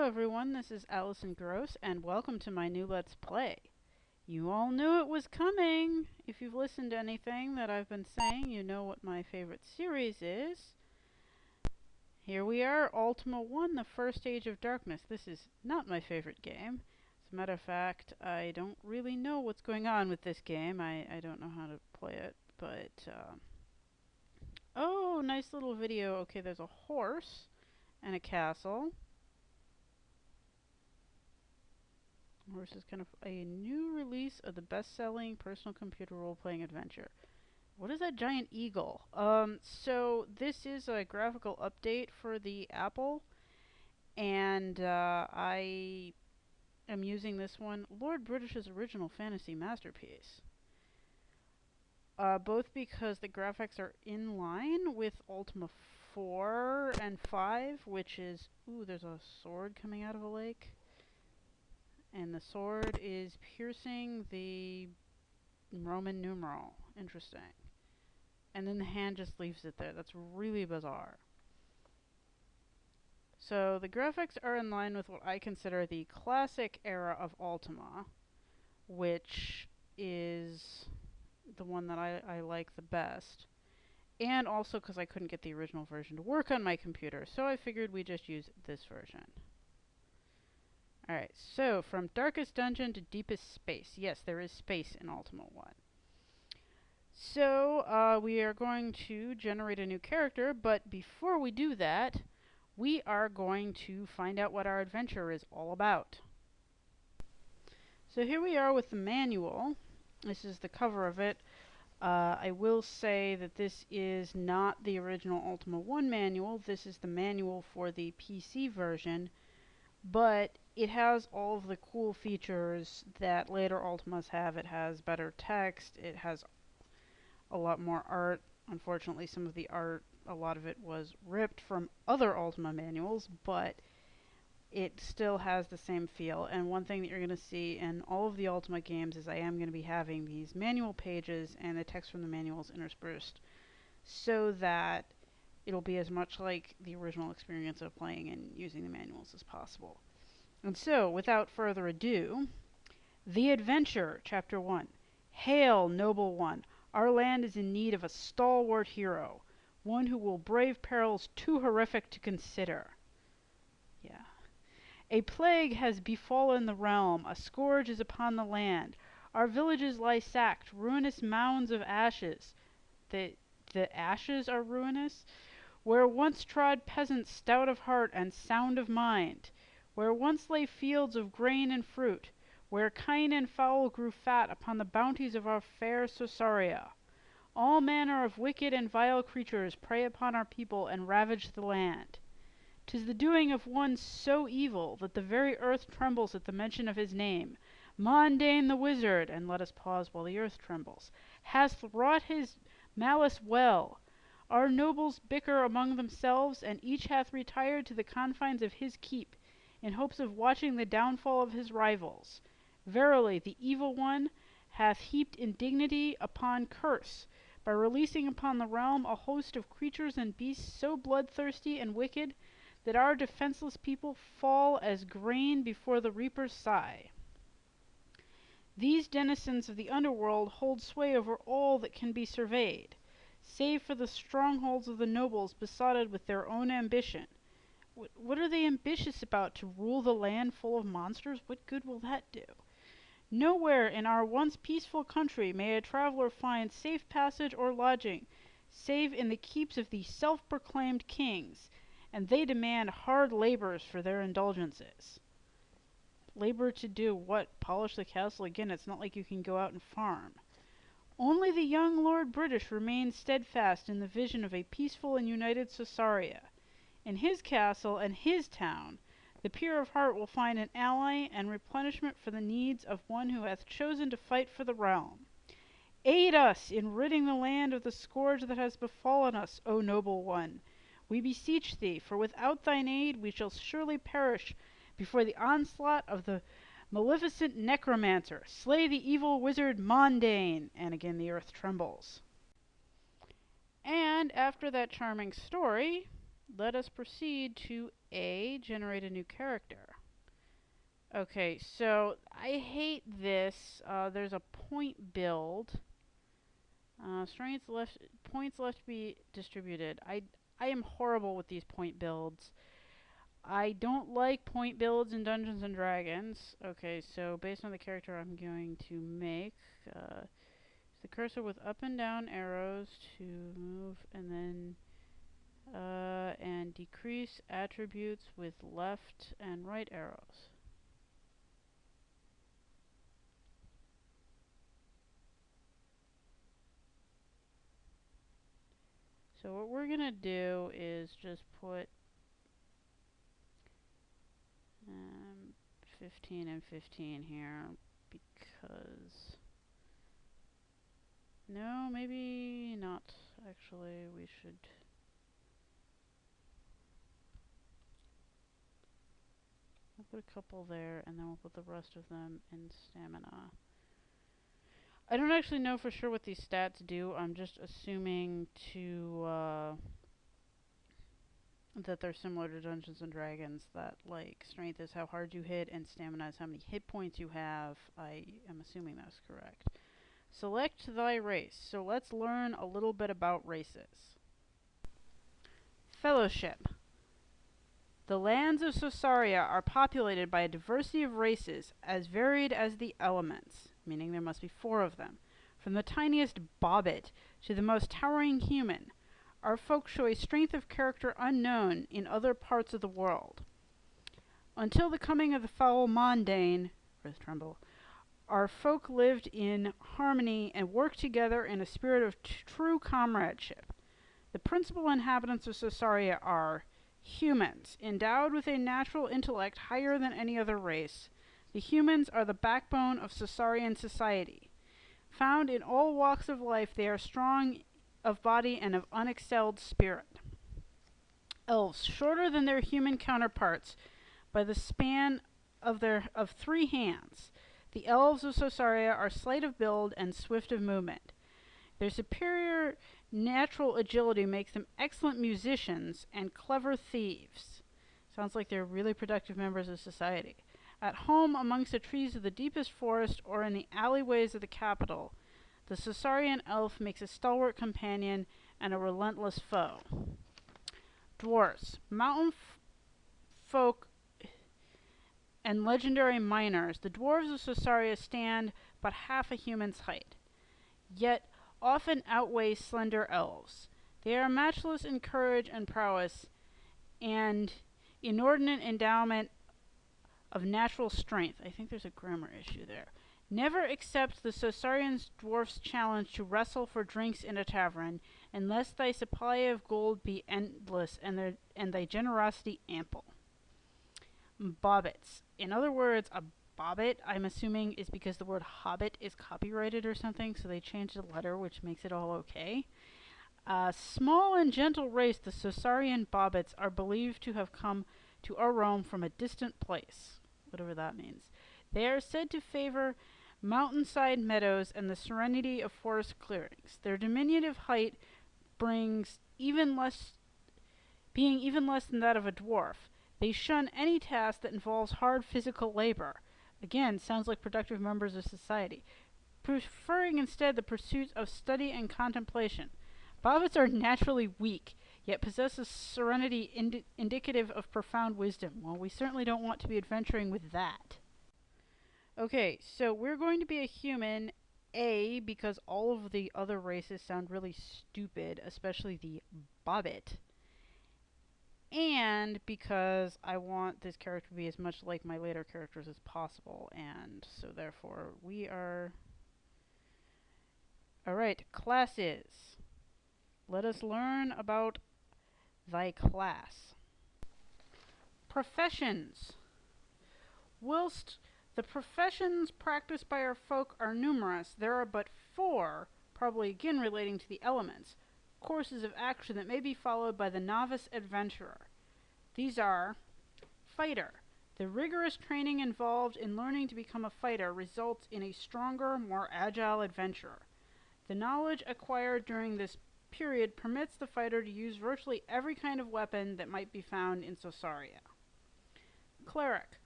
everyone, this is Allison Gross, and welcome to my new Let's Play. You all knew it was coming! If you've listened to anything that I've been saying, you know what my favorite series is. Here we are, Ultima 1, the First Age of Darkness. This is not my favorite game. As a matter of fact, I don't really know what's going on with this game. I don't know how to play it, but... Oh, nice little video. Okay, there's a horse and a castle. Horse is kind of a new release of the best-selling personal computer role-playing adventure. What is that giant eagle? So this is a graphical update for the Apple, and I am using this one, Lord British's original fantasy masterpiece. Both because the graphics are in line with Ultima 4 and 5, which is... Ooh, there's a sword coming out of a lake. And the sword is piercing the Roman numeral. Interesting. And then the hand just leaves it there. That's really bizarre. So the graphics are in line with what I consider the classic era of Ultima, which is the one that I like the best. And also because I couldn't get the original version to work on my computer, so I figured we'd just use this version. Alright, so from darkest dungeon to deepest space. Yes, there is space in Ultima 1. So, we are going to generate a new character, but before we do that, we are going to find out what our adventure is all about. So here we are with the manual. This is the cover of it. I will say that this is not the original Ultima 1 manual. This is the manual for the PC version, but it has all of the cool features that later Ultimas have. It has better text, it has a lot more art. Unfortunately, some of the art, a lot of it was ripped from other Ultima manuals, but it still has the same feel. And one thing that you're going to see in all of the Ultima games is I am going to be having these manual pages and the text from the manuals interspersed so that it'll be as much like the original experience of playing and using the manuals as possible. And so, without further ado, The Adventure, Chapter 1. Hail, noble one! Our land is in need of a stalwart hero, one who will brave perils too horrific to consider. Yeah. A plague has befallen the realm, a scourge is upon the land. Our villages lie sacked, ruinous mounds of ashes. The ashes are ruinous? Where once trod peasants stout of heart and sound of mind. Where once lay fields of grain and fruit, where kine and fowl grew fat upon the bounties of our fair Sosaria. All manner of wicked and vile creatures prey upon our people and ravage the land. 'Tis the doing of one so evil that the very earth trembles at the mention of his name. Mondane the wizard, and let us pause while the earth trembles, hath wrought his malice well. Our nobles bicker among themselves, and each hath retired to the confines of his keep, in hopes of watching the downfall of his rivals. Verily, the evil one hath heaped indignity upon curse, by releasing upon the realm a host of creatures and beasts so bloodthirsty and wicked, that our defenseless people fall as grain before the reaper's sigh. These denizens of the underworld hold sway over all that can be surveyed, save for the strongholds of the nobles besotted with their own ambition. What are they ambitious about? To rule the land full of monsters? What good will that do? Nowhere in our once peaceful country may a traveler find safe passage or lodging, save in the keeps of these self-proclaimed kings, and they demand hard labors for their indulgences. Labor to do what? Polish the castle again? It's not like you can go out and farm. Only the young Lord British remains steadfast in the vision of a peaceful and united Sosaria. In his castle and his town, the pure of heart will find an ally and replenishment for the needs of one who hath chosen to fight for the realm. Aid us in ridding the land of the scourge that has befallen us, O noble one. We beseech thee, for without thine aid we shall surely perish before the onslaught of the maleficent necromancer. Slay the evil wizard Mondane. And again the earth trembles. And after that charming story, let us proceed to A, generate a new character. Okay, so I hate this. There's a point build. Strengths left, points left to be distributed. I am horrible with these point builds. I don't like point builds in Dungeons and Dragons. Okay, so based on the character I'm going to make, the cursor with up and down arrows to move, and then and decrease attributes with left and right arrows. So what we're gonna do is just put 15 and 15 here because no, maybe not. Actually, we should. We'll put a couple there, and then we'll put the rest of them in stamina. I don't actually know for sure what these stats do. I'm just assuming that they're similar to Dungeons and Dragons. That like strength is how hard you hit, and stamina is how many hit points you have. I am assuming that's correct. Select thy race. So let's learn a little bit about races. Fellowship. The lands of Sosaria are populated by a diversity of races as varied as the elements, meaning there must be 4 of them. From the tiniest bobbit to the most towering human, our folk show a strength of character unknown in other parts of the world. Until the coming of the foul Mondane, Earth Tremble, our folk lived in harmony and worked together in a spirit of true comradeship. The principal inhabitants of Sosaria are humans, endowed with a natural intellect higher than any other race. The humans are the backbone of Sosarian society. Found in all walks of life, they are strong of body and of unexcelled spirit. Elves, shorter than their human counterparts by the span of 3 hands. The elves of Sosaria are slight of build and swift of movement. Their superior natural agility makes them excellent musicians and clever thieves. Sounds like they're really productive members of society. At home amongst the trees of the deepest forest or in the alleyways of the capital, the Sosarian elf makes a stalwart companion and a relentless foe. Dwarfs, mountain folk and legendary miners, the dwarves of Sosaria stand but half a human's height, yet often outweigh slender elves. They are matchless in courage and prowess, and inordinate endowment of natural strength. I think there's a grammar issue there. Never accept the Sosarian dwarf's challenge to wrestle for drinks in a tavern, unless thy supply of gold be endless and thy generosity ample. Bobbits. In other words, a bobbit, I'm assuming, is because the word hobbit is copyrighted or something, so they changed the letter, which makes it all okay. A small and gentle race, the Sosarian Bobbits, are believed to have come to our realm from a distant place, whatever that means. They are said to favor mountainside meadows and the serenity of forest clearings. Their diminutive height brings being even less than that of a dwarf. They shun any task that involves hard physical labor. Again, sounds like productive members of society, preferring instead the pursuits of study and contemplation. Bobbits are naturally weak, yet possess a serenity indicative of profound wisdom. Well, we certainly don't want to be adventuring with that. Okay, so we're going to be a human, A, because all of the other races sound really stupid, especially the Bobbit, and because I want this character to be as much like my later characters as possible, and so therefore we are... Alright, classes. Let us learn about thy class. Professions. Whilst the professions practiced by our folk are numerous, there are but 4, probably again relating to the elements, courses of action that may be followed by the novice adventurer. These are fighter. The rigorous training involved in learning to become a fighter results in a stronger, more agile adventurer. The knowledge acquired during this period permits the fighter to use virtually every kind of weapon that might be found in Sosaria. Cleric.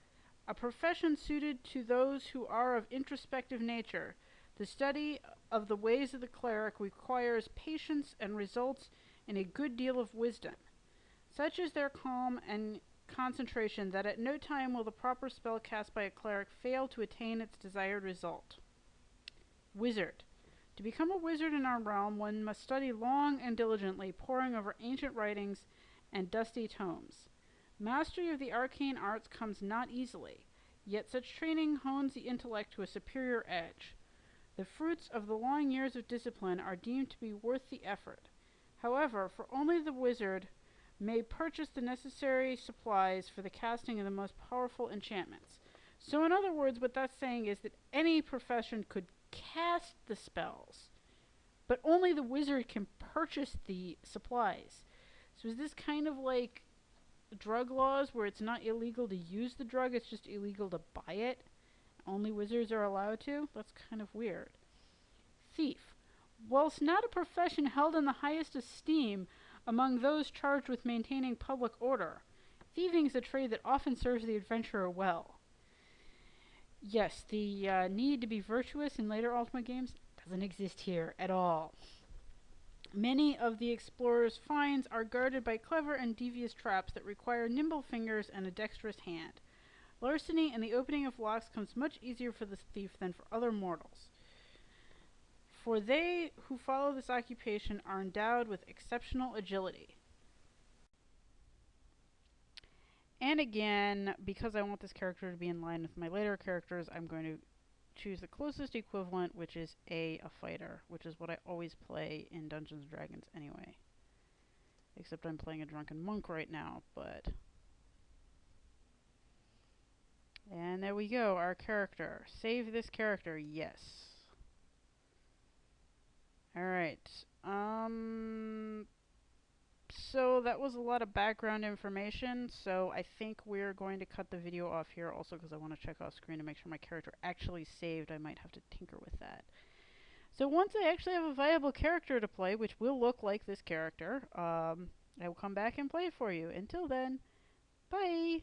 A profession suited to those who are of introspective nature. The study of the ways of the cleric requires patience and results in a good deal of wisdom. Such is their calm and concentration that at no time will the proper spell cast by a cleric fail to attain its desired result. Wizard. To become a wizard in our realm, one must study long and diligently, poring over ancient writings and dusty tomes. Mastery of the arcane arts comes not easily, yet such training hones the intellect to a superior edge. The fruits of the long years of discipline are deemed to be worth the effort. However, for only the wizard may purchase the necessary supplies for the casting of the most powerful enchantments. So in other words, what that's saying is that any profession could cast the spells, but only the wizard can purchase the supplies. So is this kind of like drug laws where it's not illegal to use the drug, it's just illegal to buy it? Only wizards are allowed to? That's kind of weird. Thief. Whilst not a profession held in the highest esteem among those charged with maintaining public order, thieving is a trade that often serves the adventurer well. Yes, the need to be virtuous in later Ultima games doesn't exist here at all. Many of the explorer's finds are guarded by clever and devious traps that require nimble fingers and a dexterous hand. Larceny and the opening of locks comes much easier for the thief than for other mortals. For they who follow this occupation are endowed with exceptional agility. And again, because I want this character to be in line with my later characters, I'm going to choose the closest equivalent, which is a fighter, which is what I always play in Dungeons & Dragons anyway. Except I'm playing a drunken monk right now, but... And there we go, our character. Save this character, yes. Alright, so that was a lot of background information, so I think we're going to cut the video off here also because I want to check off screen to make sure my character actually saved. I might have to tinker with that. So once I actually have a viable character to play, which will look like this character, I will come back and play it for you. Until then, bye!